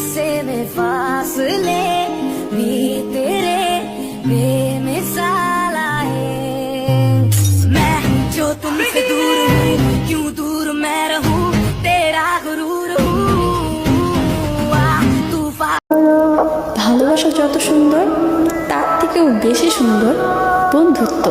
से में फासले भी तेरे बेमिसाल है। मैं जो तुमसे दूर हूँ, क्यों दूर मैं रहूँ, तेरा गुरूर हूँ। तूफान ভালোবাসা যত সুন্দর তার থেকেও বেশি সুন্দর বন্ধুত্ব।